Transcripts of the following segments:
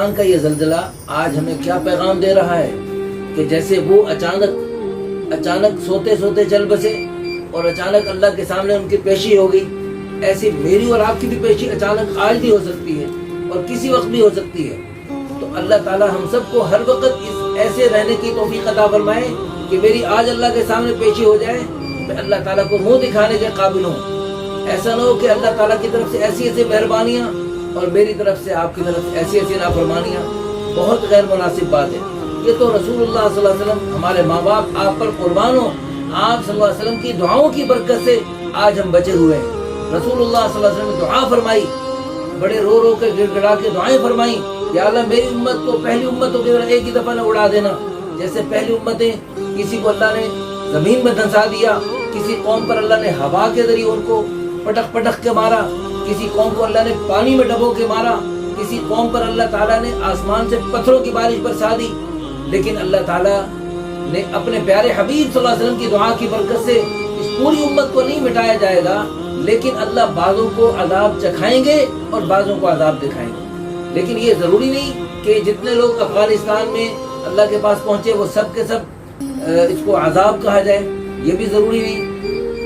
افغانستان کا یہ زلزلہ آج ہمیں کیا پیغام دے رہا ہے کہ جیسے وہ اچانک سوتے سوتے چل بسے اور اچانک اللہ کے سامنے ان کی پیشی ہو گئی، ایسی میری اور آپ کی بھی پیشی اچانک آج بھی ہو سکتی ہے اور کسی وقت بھی ہو سکتی ہے۔ تو اللہ تعالی ہم سب کو ہر وقت اس ایسے رہنے کی توفیق عطا فرمائے کہ میری آج اللہ کے سامنے پیشی ہو جائے، میں اللہ تعالیٰ کو منہ دکھانے کے قابل ہوں۔ ایسا نہ ہو کہ اللہ تعالیٰ کی طرف سے ایسی ایسی مہربانیاں اور میری طرف سے آپ کی طرف ایسی ایسی نافرمانیاں، بہت غیر مناسب بات ہے۔ یہ تو رسول اللہ صلی اللہ علیہ وسلم، ہمارے ماں باپ آپ پر قربان ہوں، آپ صلی اللہ علیہ وسلم کی دعاؤں کی برکت سے آج ہم بچے ہوئے ہیں۔ رسول اللہ صلی اللہ علیہ وسلم نے دعا فرمائی، بڑے رو رو کے گڑ گڑا کے دعائیں فرمائیں، یا اللہ میری امت کو پہلی امتوں کی طرح ایک ہی دفعہ نہ اڑا دینا۔ جیسے پہلی امتیں کسی کو اللہ نے زمین میں دھنسا دیا، کسی قوم پر اللہ نے ہوا کے ذریعے ان کو پٹک پٹک کے مارا، کسی قوم کو اللہ نے پانی میں ڈبو کے مارا، کسی قوم پر اللہ تعالیٰ نے آسمان سے پتھروں کی بارش برسا دی۔ لیکن اللہ تعالیٰ نے اپنے پیارے حبیب صلی اللہ علیہ وسلم کی دعا کی برکت سے اس پوری امت کو نہیں مٹایا جائے گا، لیکن اللہ بعضوں کو عذاب چکھائیں گے اور بعضوں کو عذاب دکھائیں گے۔ لیکن یہ ضروری نہیں کہ جتنے لوگ افغانستان میں اللہ کے پاس پہنچے وہ سب کے سب اس کو عذاب کہا جائے، یہ بھی ضروری نہیں،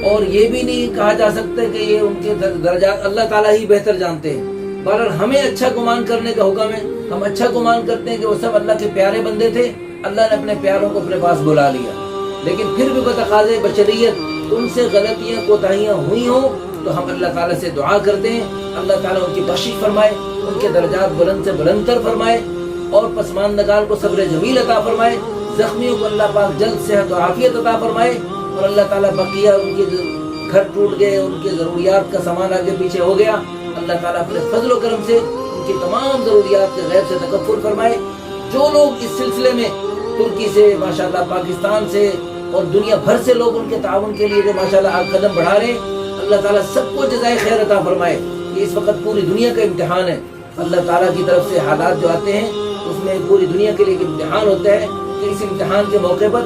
اور یہ بھی نہیں کہا جا سکتا کہ یہ ان کے درجات اللہ تعالیٰ ہی بہتر جانتے ہیں۔ بہرحال ہمیں اچھا گمان کرنے کا حکم ہے، ہم اچھا گمان کرتے ہیں کہ وہ سب اللہ کے پیارے بندے تھے، اللہ نے اپنے پیاروں کو اپنے پاس بلا لیا، لیکن پھر بھی بتقاضے بشریت ان سے غلطیاں کوتاہیاں ہوئی ہوں تو ہم اللہ تعالیٰ سے دعا کرتے ہیں اللہ تعالیٰ ان کی بخشش فرمائے، ان کے درجات بلند سے بلندتر فرمائے، اور پسماندگان کو صبر جمیل عطا فرمائے، زخمیوں کو اللہ پاک جلد صحت و عافیت عطا فرمائے، اور اللہ تعالیٰ بقیہ ان کے گھر ٹوٹ گئے، ان کے ضروریات کا سامان آگے پیچھے ہو گیا، اللہ تعالیٰ اپنے فضل و کرم سے ان کی تمام ضروریات کے غیب سے تکفل فرمائے۔ جو لوگ اس سلسلے میں ترکی سے ماشاءاللہ، پاکستان سے اور دنیا بھر سے لوگ ان کے تعاون کے لیے جو ماشاءاللہ قدم بڑھا رہے ہیں، اللہ تعالیٰ سب کو جزائے خیر عطا فرمائے۔ یہ اس وقت پوری دنیا کا امتحان ہے، اللہ تعالیٰ کی طرف سے حالات جو آتے ہیں اس میں پوری دنیا کے لیے ایک امتحان ہوتا ہے کہ اس امتحان کے موقع پر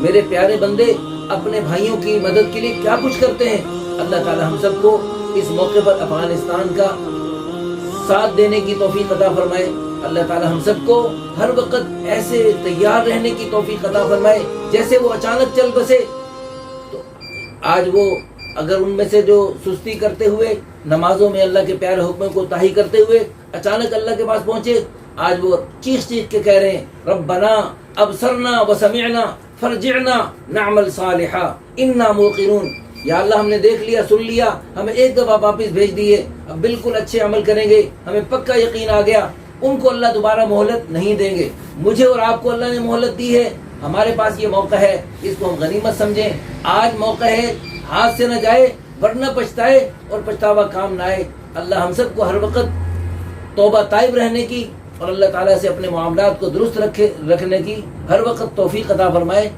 میرے پیارے بندے اپنے بھائیوں کی مدد کے لیے کیا کچھ کرتے ہیں۔ اللہ تعالیٰ ہم سب کو اس موقع پر افغانستان کا ساتھ دینے کی توفیق عطا فرمائے۔ اللہ تعالیٰ ہم سب کو ہر وقت ایسے تیار رہنے کی توفیق عطا فرمائے جیسے وہ اچانک چل بسے تو آج وہ اگر ان میں سے جو سستی کرتے ہوئے نمازوں میں اللہ کے پیارے حکم کو طاہی کرتے ہوئے اچانک اللہ کے پاس پہنچے، آج وہ چیخ چیخ کے کہہ رہے ہیں ربنا ابصرنا وسمعنا فرجعنا نعمل صالحا انا موقنون، یا اللہ ہم نے دیکھ لیا سن لیا، ہمیں ایک دفعہ واپس بھیج دیے، اب بالکل اچھے عمل کریں گے، ہمیں پکا یقین آ گیا، ان کو اللہ دوبارہ مہلت نہیں دیں گے، مجھے اور آپ کو اللہ نے مہلت دی ہے، ہمارے پاس یہ موقع ہے، اس کو ہم غنیمت سمجھیں، آج موقع ہے، ہاتھ سے نہ جائے ورنہ پچھتائے اور پچھتاوا کام نہ آئے۔ اللہ ہم سب کو ہر وقت توبہ طائب رہنے کی اور اللہ تعالیٰ سے اپنے معاملات کو درست رکھنے کی ہر وقت توفیق عطا فرمائے،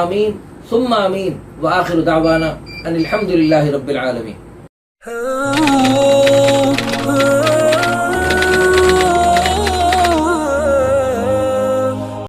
آمین ثم آمین، وآخر دعوانا ان الحمد للہ رب العالمین۔